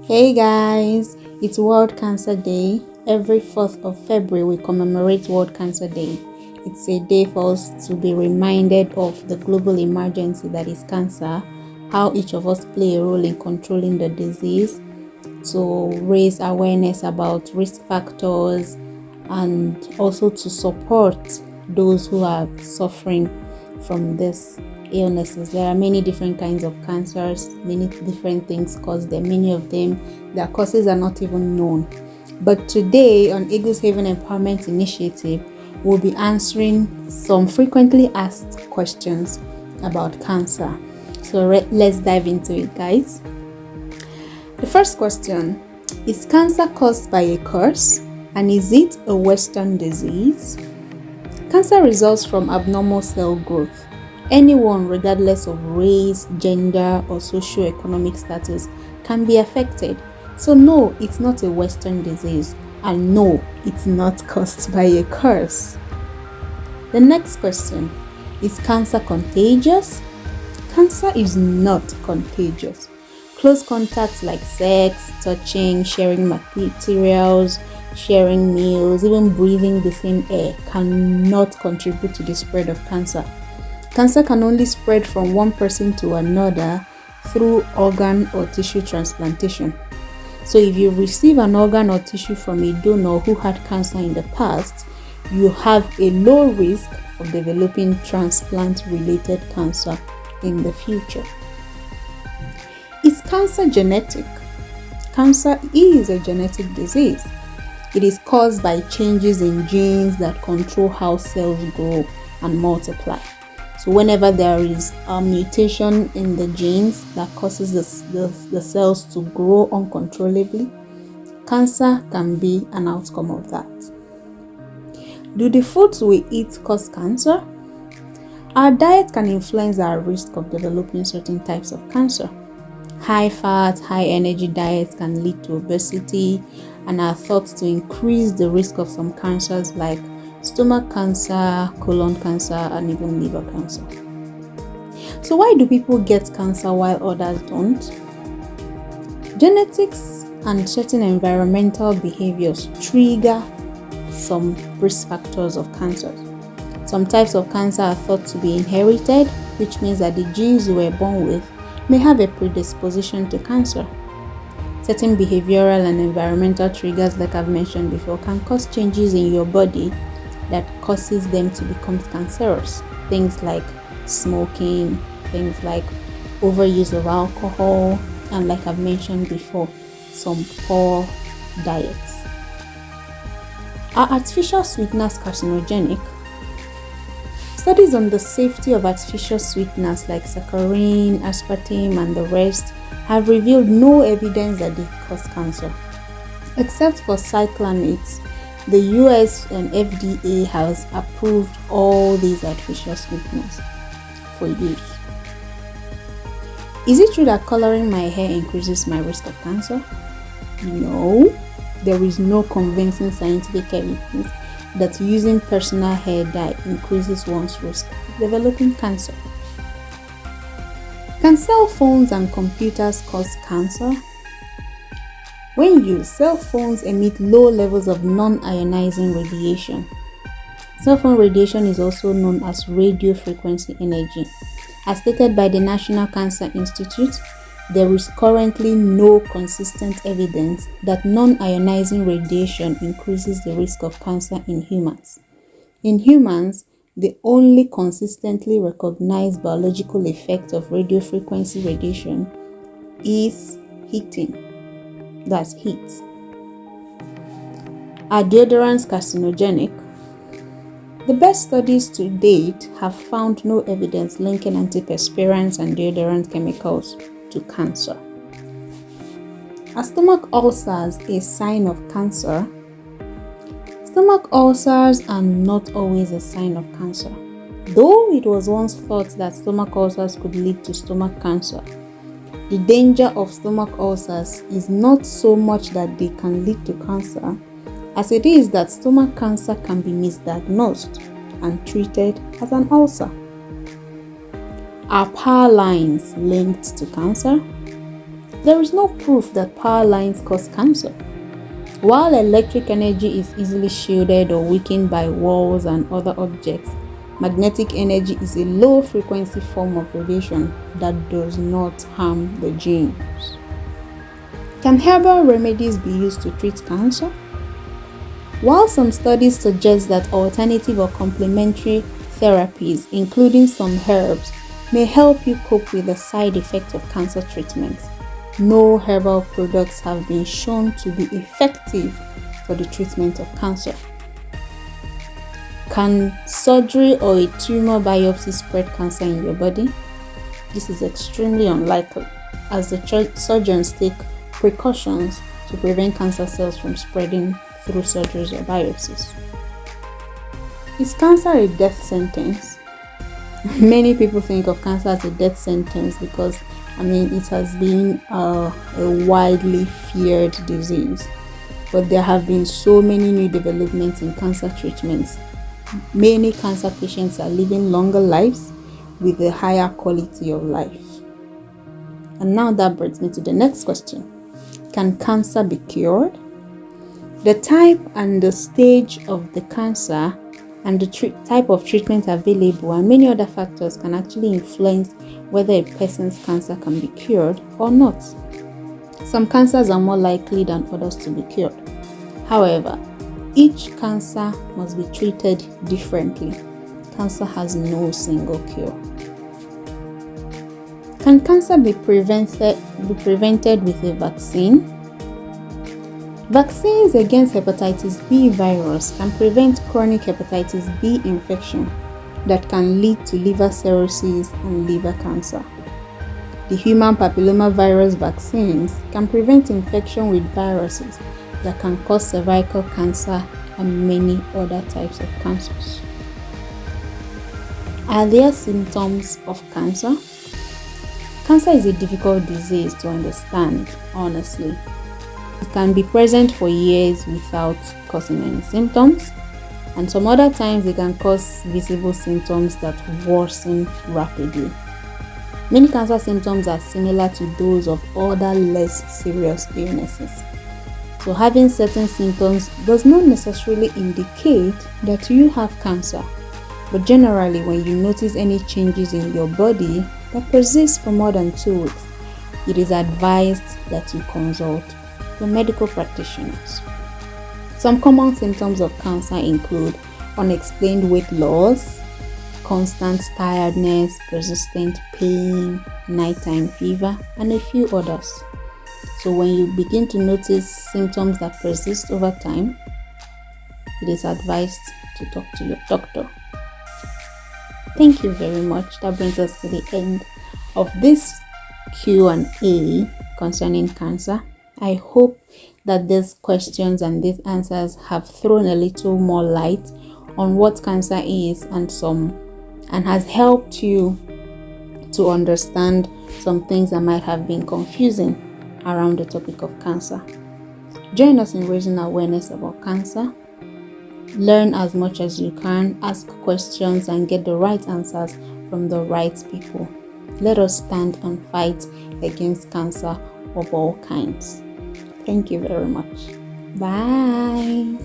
Hey guys, it's World Cancer Day. Every 4th of February we commemorate World Cancer Day. It's a day for us to be reminded of the global emergency that is cancer, how each of us play a role in controlling the disease, to raise awareness about risk factors, and also to support those who are suffering from this illnesses. There are many different kinds of cancers, many different things cause them. Many of them, their causes are not even known. But today on Eagles Haven Empowerment Initiative, we'll be answering some frequently asked questions about cancer. So let's dive into it, guys. The first question: is cancer caused by a curse, and is it a Western disease? Cancer results from abnormal cell growth. Anyone, regardless of race, gender, or socio-economic status, can be affected. So no, it's not a Western disease, and no, it's not caused by a curse. The next question: is cancer contagious? Cancer is not contagious. Close contacts like sex, touching, sharing materials, sharing meals, even breathing the same air cannot contribute to the spread of cancer. Cancer can only spread from one person to another through organ or tissue transplantation. So if you receive an organ or tissue from a donor who had cancer in the past, you have a low risk of developing transplant-related cancer in the future. Is cancer genetic? Cancer is a genetic disease. It is caused by changes in genes that control how cells grow and multiply. So whenever there is a mutation in the genes that causes the cells to grow uncontrollably, cancer can be an outcome of that. Do the foods we eat cause cancer? Our diet can influence our risk of developing certain types of cancer. High fat, high energy diets can lead to obesity and are thought to increase the risk of some cancers like stomach cancer, colon cancer, and even liver cancer. So why do people get cancer while others don't? Genetics and certain environmental behaviors trigger some risk factors of cancer. Some types of cancer are thought to be inherited, which means that the genes you were born with may have a predisposition to cancer. Certain behavioral and environmental triggers, like I've mentioned before, can cause changes in your body that causes them to become cancerous. Things like smoking, things like overuse of alcohol, and like I've mentioned before, some poor diets. Are artificial sweeteners carcinogenic? Studies on the safety of artificial sweeteners like saccharin, aspartame, and the rest have revealed no evidence that they cause cancer. Except for cyclamates, the US FDA has approved all these artificial sweeteners for use. Is it true that coloring my hair increases my risk of cancer? No, there is no convincing scientific evidence that using personal hair dye increases one's risk of developing cancer. Can cell phones and computers cause cancer? When used, cell phones emit low levels of non-ionizing radiation. Cell phone radiation is also known as radio frequency energy. As stated by the National Cancer Institute, there is currently no consistent evidence that non-ionizing radiation increases the risk of cancer in humans. In humans, the only consistently recognized biological effect of radio frequency radiation is heating. That's heat. Are deodorants carcinogenic? The best studies to date have found no evidence linking antiperspirants and deodorant chemicals to cancer. Are stomach ulcers a sign of cancer? Stomach ulcers are not always a sign of cancer, though it was once thought that stomach ulcers could lead to stomach cancer. The danger of stomach ulcers is not so much that they can lead to cancer, as it is that stomach cancer can be misdiagnosed and treated as an ulcer. Are power lines linked to cancer? There is no proof that power lines cause cancer. While electric energy is easily shielded or weakened by walls and other objects, magnetic energy is a low-frequency form of radiation that does not harm the genes. Can herbal remedies be used to treat cancer? While some studies suggest that alternative or complementary therapies, including some herbs, may help you cope with the side effects of cancer treatments, no herbal products have been shown to be effective for the treatment of cancer. Can surgery or a tumor biopsy spread cancer in your body? This is extremely unlikely, as the surgeons take precautions to prevent cancer cells from spreading through surgeries or biopsies. Is cancer a death sentence? Many people think of cancer as a death sentence because it has been a widely feared disease. But there have been so many new developments in cancer treatments. Many cancer patients are living longer lives with a higher quality of life. And now that brings me to the next question. Can cancer be cured? The type and the stage of the cancer and the type of treatment available and many other factors can actually influence whether a person's cancer can be cured or not. Some cancers are more likely than others to be cured. However, each cancer must be treated differently. Cancer has no single cure. Can cancer be prevented with a vaccine? Vaccines against hepatitis B virus can prevent chronic hepatitis B infection that can lead to liver cirrhosis and liver cancer. The human papillomavirus vaccines can prevent infection with viruses that can cause cervical cancer and many other types of cancers. Are there symptoms of cancer? Cancer is a difficult disease to understand, honestly. It can be present for years without causing any symptoms, and some other times it can cause visible symptoms that worsen rapidly. Many cancer symptoms are similar to those of other less serious illnesses. So having certain symptoms does not necessarily indicate that you have cancer. But generally, when you notice any changes in your body that persist for more than 2 weeks, it is advised that you consult your medical practitioners. Some common symptoms of cancer include unexplained weight loss, constant tiredness, persistent pain, nighttime fever, and a few others. So when you begin to notice symptoms that persist over time, it is advised to talk to your doctor. Thank you very much. That brings us to the end of this Q&A concerning cancer. I hope that these questions and these answers have thrown a little more light on what cancer is and has helped you to understand some things that might have been confusing around the topic of cancer. Join us in raising awareness about cancer. Learn as much as you can, ask questions, and get the right answers from the right people. Let us stand and fight against cancer of all kinds. Thank you very much. Bye.